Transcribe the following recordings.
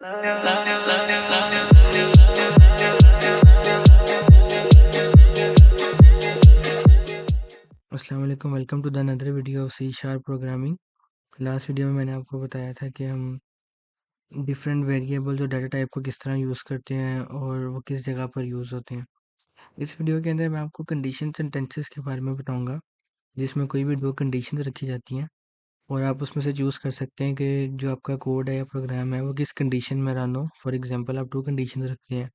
अस्सलाम वालेकुम, welcome to the another video of C sharp programming. Last video में मैंने आपको बताया था कि हम डिफरेंट वेरिएबल्स और डाटा टाइप को किस तरह यूज़ करते हैं और वो किस जगह पर यूज़ होते हैं। इस वीडियो के अंदर मैं आपको कंडीशन सेंटेंसेस के बारे में बताऊंगा, जिसमें कोई भी दो कंडीशंस रखी जाती हैं और आप उसमें से चूज़ कर सकते हैं कि जो आपका कोड है या प्रोग्राम है वो किस कंडीशन में रन हो। फॉर एग्जांपल, आप 2 कंडीशन रखते हैं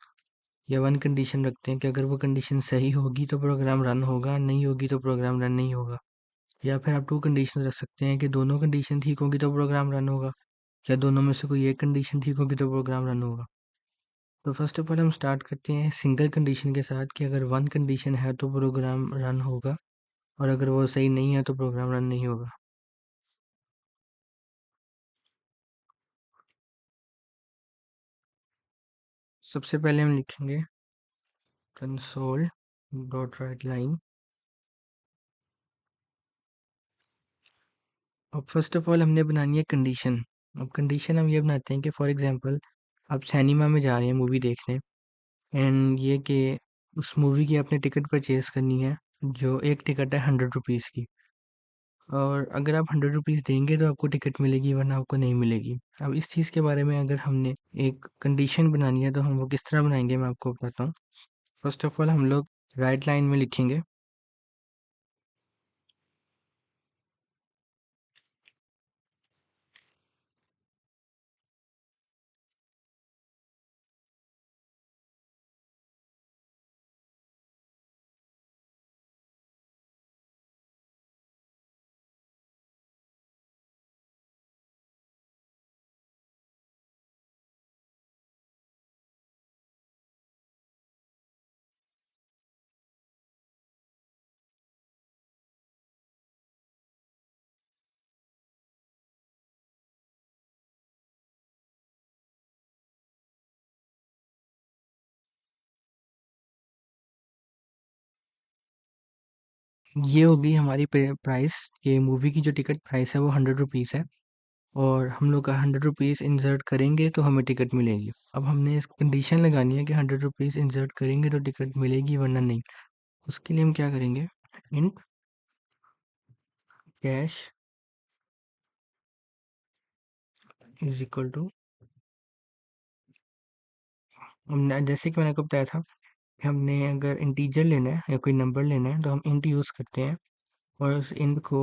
या 1 कंडीशन रखते हैं कि अगर वो कंडीशन सही होगी तो प्रोग्राम रन होगा, नहीं होगी तो प्रोग्राम रन नहीं होगा। या फिर आप 2 कंडीशन रख सकते हैं कि दोनों कंडीशन ठीक होगी तो प्रोग्राम रन होगा, या दोनों में से कोई एक कंडीशन ठीक होगी तो प्रोग्राम रन होगा। तो फर्स्ट ऑफ ऑल हम स्टार्ट करते हैं सिंगल कंडीशन के साथ कि अगर 1 कंडीशन है तो प्रोग्राम रन होगा और अगर वो सही नहीं है तो प्रोग्राम रन नहीं होगा। सबसे पहले हम लिखेंगे कंसोल डॉट राइट लाइन। अब फर्स्ट ऑफ ऑल हमने बनानी है कंडीशन। अब कंडीशन हम ये बनाते हैं कि फॉर एग्जांपल आप सिनेमा में जा रहे हैं मूवी देखने, एंड ये कि उस मूवी की आपने टिकट परचेज करनी है, जो एक टिकट है 100 रुपीज़ की। और अगर आप 100 रुपीज़ देंगे तो आपको टिकट मिलेगी, वरना आपको नहीं मिलेगी। अब इस चीज़ के बारे में अगर हमने एक कंडीशन बनानी है तो हम वो किस तरह बनाएंगे, मैं आपको बताता हूँ। फर्स्ट ऑफ ऑल हम लोग राइट लाइन में लिखेंगे ये होगी हमारी प्राइस, कि मूवी की जो टिकट प्राइस है वो 100 रुपीज़ है और हम लोग 100 रुपीज़ इंसर्ट करेंगे तो हमें टिकट मिलेगी। अब हमने इस कंडीशन लगानी है कि 100 रुपीज़ इंसर्ट करेंगे तो टिकट मिलेगी, वरना नहीं। उसके लिए हम क्या करेंगे, int cash is equal to, हमने जैसे कि मैंने आपको बताया था कि हमने अगर इंटीजर लेना है या कोई नंबर लेना है तो हम इंट यूज़ करते हैं, और उस इंट को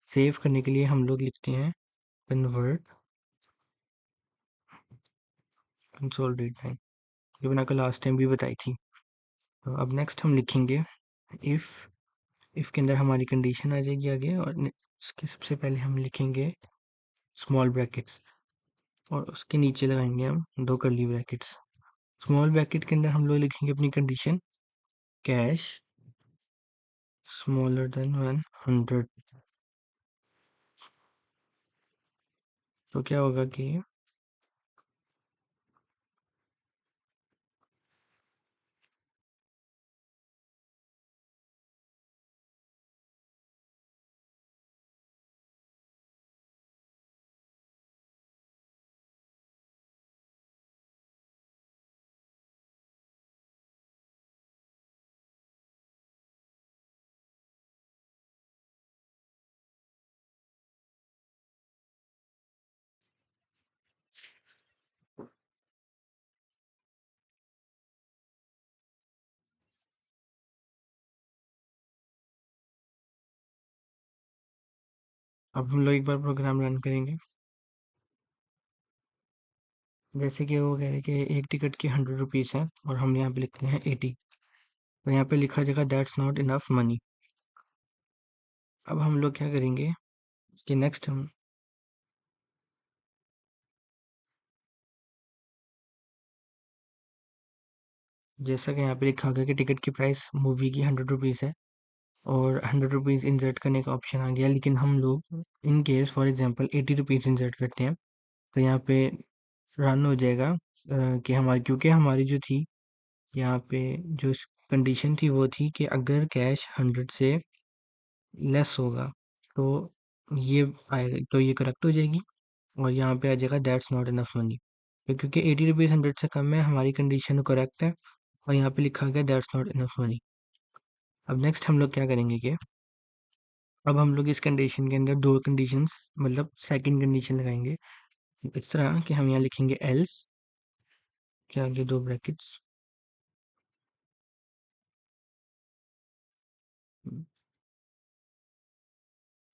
सेव करने के लिए हम लोग लिखते हैं कन्वर्ट कंसोल रीड लाइन, जो मैंने आपको लास्ट टाइम भी बताई थी। तो अब नेक्स्ट हम लिखेंगे इफ़। इफ़ के अंदर हमारी कंडीशन आ जाएगी आगे, और उसके सबसे पहले हम लिखेंगे स्मॉल ब्रैकेट्स और उसके नीचे लगाएंगे हम 2 कर्ली ब्रैकेट्स। स्मॉल ब्रैकेट के अंदर हम लोग लिखेंगे अपनी कंडीशन कैश स्मॉलर देन 100। तो क्या होगा कि अब हम लोग एक बार प्रोग्राम रन करेंगे। जैसे कि वो कह रहे हैं कि एक टिकट की 100 रुपीज़ है और हम यहाँ पे लिखते हैं 80, तो यहाँ पे लिखा जाएगा दैट्स नॉट इनफ मनी। अब हम लोग क्या करेंगे कि नेक्स्ट हम जैसा कि यहाँ पे लिखा गया कि टिकट की प्राइस मूवी की 100 रुपीज़ है और 100 रुपीज़ इंसर्ट करने का ऑप्शन आ गया, लेकिन हम लोग in case for example 80 rupees insert करते हैं तो यहाँ पे रन हो जाएगा, कि हमारी, क्योंकि हमारी जो थी यहाँ पे जो कंडीशन थी वो थी कि अगर कैश 100 से लेस होगा तो ये आएगा, तो ये करेक्ट हो जाएगी और यहाँ पे आ जाएगा दैट्स नॉट इनफ मनी। तो क्योंकि 80 रुपीज़ 100 से कम है, हमारी कंडीशन करेक्ट है और यहाँ पे लिखा गया दैट्स नॉट इनफ मनी। अब नेक्स्ट हम लोग क्या करेंगे कि अब हम लोग इस कंडीशन के अंदर दो कंडीशंस मतलब सेकंड कंडीशन लगाएंगे इस तरह कि हम यहाँ लिखेंगे एल्स के आगे दो ब्रैकेट्स,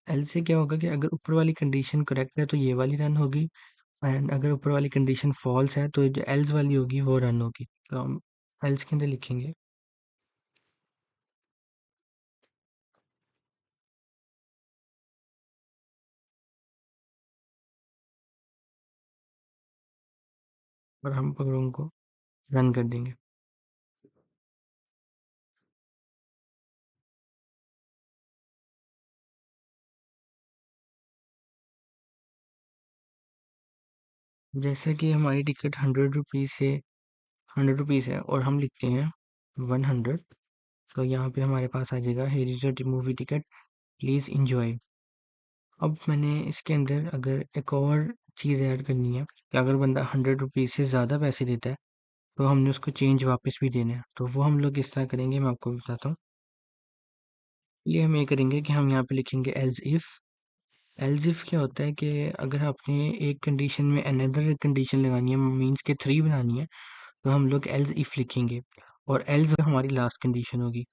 एल से क्या होगा कि अगर ऊपर वाली कंडीशन करेक्ट है तो ये वाली रन होगी, एंड अगर ऊपर वाली कंडीशन फॉल्स है तो जो एल्स वाली होगी वो रन होगी। तो हम एल्स के अंदर लिखेंगे और हम प्रोग्राम को रन कर देंगे। जैसे कि हमारी टिकट 100 रुपीज़ है और हम लिखते हैं 100, तो यहाँ पे हमारे पास आ जाएगा here is your movie ticket, please enjoy. अब मैंने इसके अंदर अगर एक और चीज़ ऐड करनी है कि अगर बंदा 100 रुपीज़ से ज़्यादा पैसे देता है तो हमने उसको चेंज वापस भी देना है, तो वो हम लोग किस तरह करेंगे मैं आपको बताता हूँ। ये हम ये करेंगे कि हम यहाँ पे लिखेंगे एल्स इफ क्या होता है कि अगर आपने एक कंडीशन में अनदर कंडीशन लगानी है मींस के 3 बनानी है तो हम लोग एल्स इफ लिखेंगे और एल्स हमारी लास्ट कंडीशन होगी।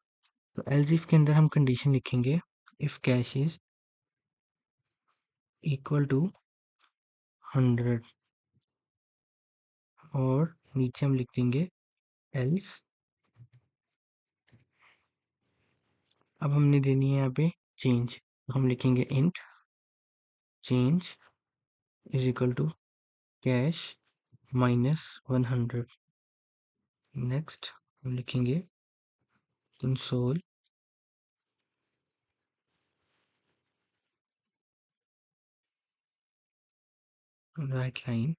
तो एल्स इफ के अंदर हम कंडीशन लिखेंगे if cash is equal to 100 और नीचे हम लिख देंगे एल्स। अब हमने देनी है यहाँ पे चेंज, तो हम लिखेंगे int change is equal to cash -100। Next हम लिखेंगे कंसोल राइट लाइन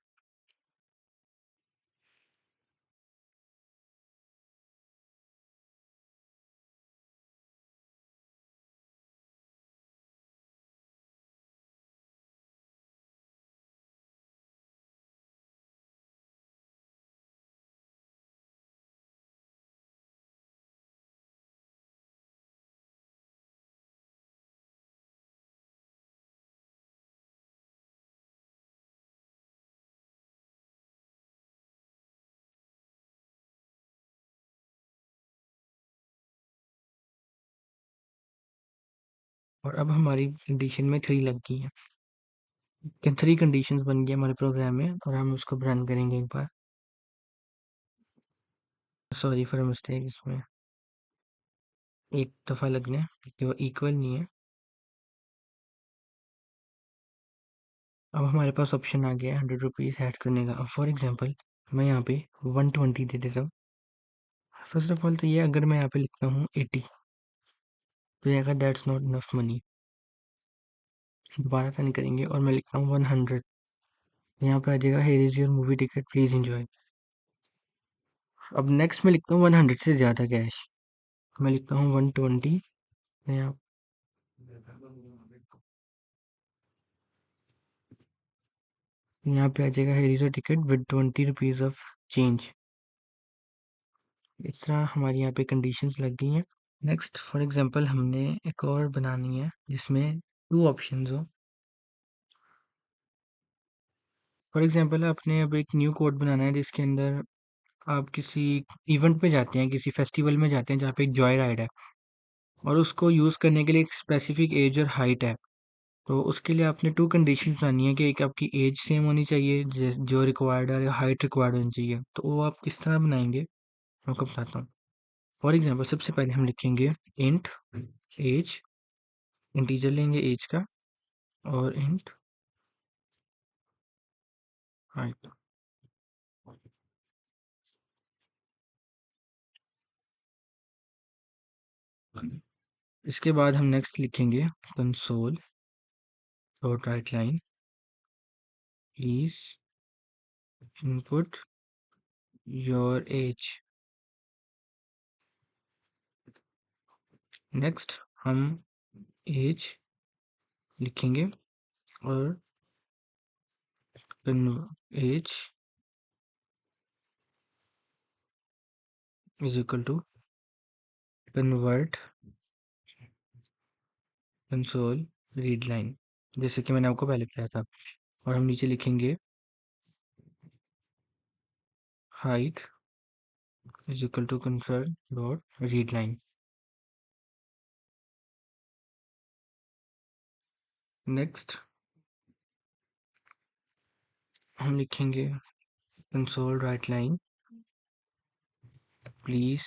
और अब हमारी कंडीशन में 3 लग गई हैं कि 3 कंडीशंस बन गई हमारे प्रोग्राम में और हम उसको रन करेंगे एक बार। सॉरी फॉर मिस्टेक, इसमें एक दफ़ा लगना है क्योंकि वो इक्वल नहीं है। अब हमारे पास ऑप्शन आ गया है 100 रुपीज़ ऐड करने का। अब फॉर एग्जांपल मैं यहाँ पे 120 दे देता हूँ। फर्स्ट ऑफ ऑल तो ये अगर मैं यहाँ पे लिखता हूँ 80 तो ये आएगा दैट्स नॉट इनफ मनी। दोबारा रन करेंगे और मैं लिखता हूँ 100, यहाँ पे आ जाएगा here is your movie ticket please enjoy. अब नेक्स्ट मैं लिखता हूँ 100 से ज़्यादा कैश, मैं लिखता हूँ 120। यहाँ यहाँ पे आ जाएगा here is your ticket with 20 rupees of change. इस तरह हमारी यहाँ पे कंडीशंस लग गई हैं। नेक्स्ट फॉर एग्जांपल हमने एक और बनानी है जिसमें 2 ऑप्शंस हो। फॉर एग्जांपल आपने अब एक न्यू कोड बनाना है जिसके अंदर आप किसी इवेंट पे जाते हैं, किसी फेस्टिवल में जाते हैं जहाँ पे एक जॉय राइड है और उसको यूज़ करने के लिए एक स्पेसिफिक एज और हाइट है। तो उसके लिए आपने 2 कंडीशन बनानी है कि एक आपकी एज सेम होनी चाहिए जो रिक्वायर्ड है, और हाइट रिक्वायर्ड होनी चाहिए। तो वो आप किस तरह बनाएंगे मैं आपको बताता हूँ। फॉर एग्जांपल सबसे पहले हम लिखेंगे इंट एज, इंटीजर लेंगे एज का, और इंट हाइट। इसके बाद हम नेक्स्ट लिखेंगे console dot write line please input your age. Next हम एज लिखेंगे और age is equal to convert console read line, जैसे कि मैंने आपको पहले बताया था। और हम नीचे लिखेंगे height is equal to console dot read line. Next हम लिखेंगे console write line please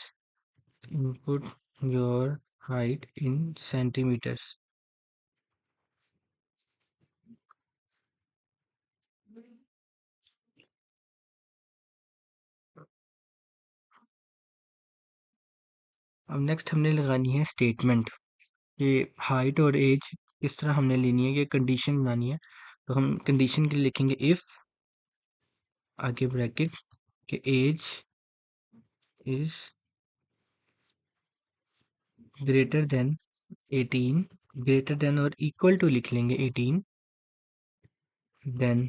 input your height in centimetres. अब नेक्स्ट हमने लगानी है स्टेटमेंट, ये हाइट और एज किस तरह हमने लेनी है, ये कंडीशन बनानी है। तो हम कंडीशन के लिए लिखेंगे इफ आगे ब्रैकेट के age is greater than 18, greater than और इक्वल टू लिख लेंगे 18, then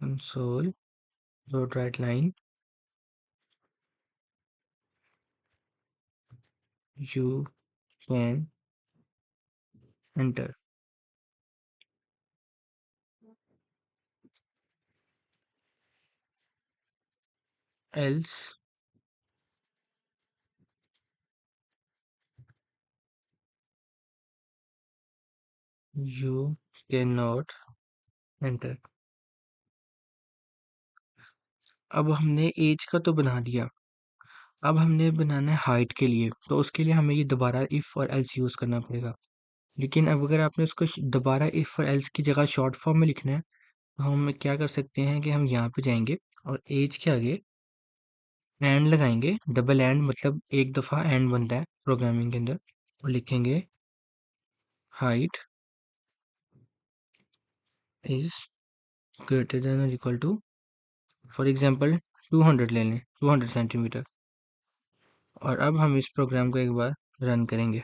console dot write line you can enter, else you can not enter. अब हमने एज का तो बना दिया, अब हमने बनाना है हाइट के लिए, तो उसके लिए हमें ये दोबारा इफ़ और एल्स यूज़ करना पड़ेगा। लेकिन अब अगर आपने उसको दोबारा इफ़ और एल्स की जगह शॉर्ट फॉर्म में लिखना है, तो हम क्या कर सकते हैं कि हम यहाँ पे जाएंगे और एज के आगे एंड लगाएंगे, डबल एंड, मतलब एक दफ़ा एंड बनता है प्रोग्रामिंग के अंदर, और लिखेंगे हाइट इज ग्रेटर देन और इक्वल टू, फॉर एग्जांपल 200 ले लें, 200 सेंटीमीटर। और अब हम इस प्रोग्राम को एक बार रन करेंगे।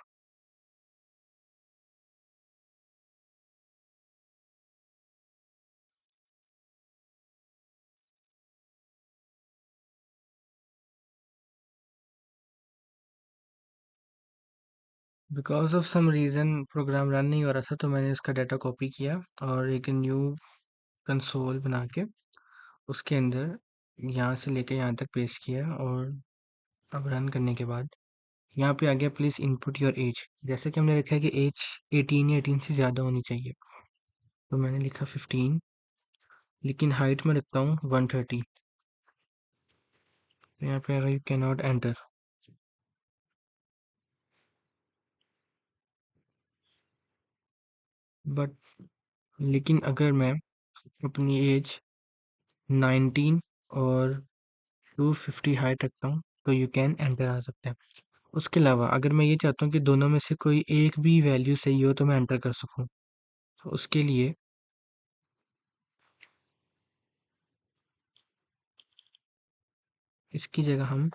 Because of some reason program run नहीं हो रहा था, तो मैंने इसका डाटा कॉपी किया और एक न्यू कंसोल बना के उसके अंदर यहाँ से लेके यहाँ तक पेस्ट किया। और अब रन करने के बाद यहाँ पे आ गया प्लीज़ इनपुट योर एज, जैसे कि हमने रखा है कि एज 18 या 18 से ज़्यादा होनी चाहिए, तो मैंने लिखा 15, लेकिन हाइट में रखता हूँ 130। तो यहाँ पे आएगा you can not enter. But लेकिन अगर मैं अपनी एज 19 और 250 हाइट रखता हूँ, तो यू कैन एंटर आ सकता है। उसके अलावा अगर मैं ये चाहता हूँ कि दोनों में से कोई एक भी वैल्यू सही हो तो मैं एंटर कर सकूँ, तो उसके लिए इसकी जगह हम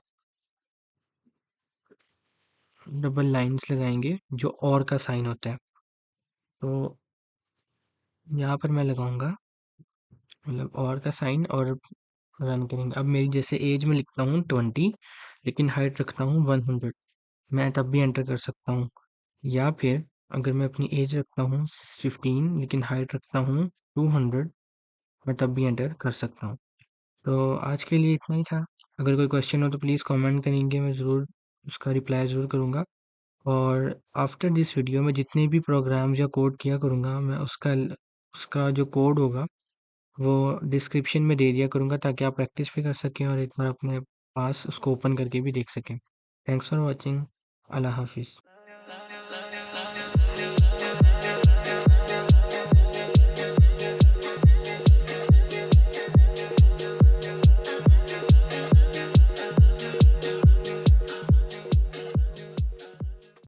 डबल लाइंस लगाएंगे जो और का साइन होता है। तो यहाँ पर मैं लगाऊंगा मतलब और का साइन और रन करेंगे। अब मेरी जैसे एज में लिखता हूँ 20, लेकिन हाइट रखता हूँ 100, मैं तब भी एंटर कर सकता हूँ। या फिर अगर मैं अपनी एज रखता हूँ 15 लेकिन हाइट रखता हूँ 200, मैं तब भी एंटर कर सकता हूँ। तो आज के लिए इतना ही था। अगर कोई क्वेश्चन हो तो प्लीज़ कमेंट करेंगे, मैं ज़रूर उसका रिप्लाई ज़रूर करूँगा। और आफ्टर दिस वीडियो में जितने भी प्रोग्राम्स या कोड किया करूँगा, मैं उसका जो कोड होगा वो डिस्क्रिप्शन में दे दिया करूँगा, ताकि आप प्रैक्टिस भी कर सकें और एक बार अपने पास उसको ओपन करके भी देख सकें। Thanks for watching. अल्लाह हाफिज़।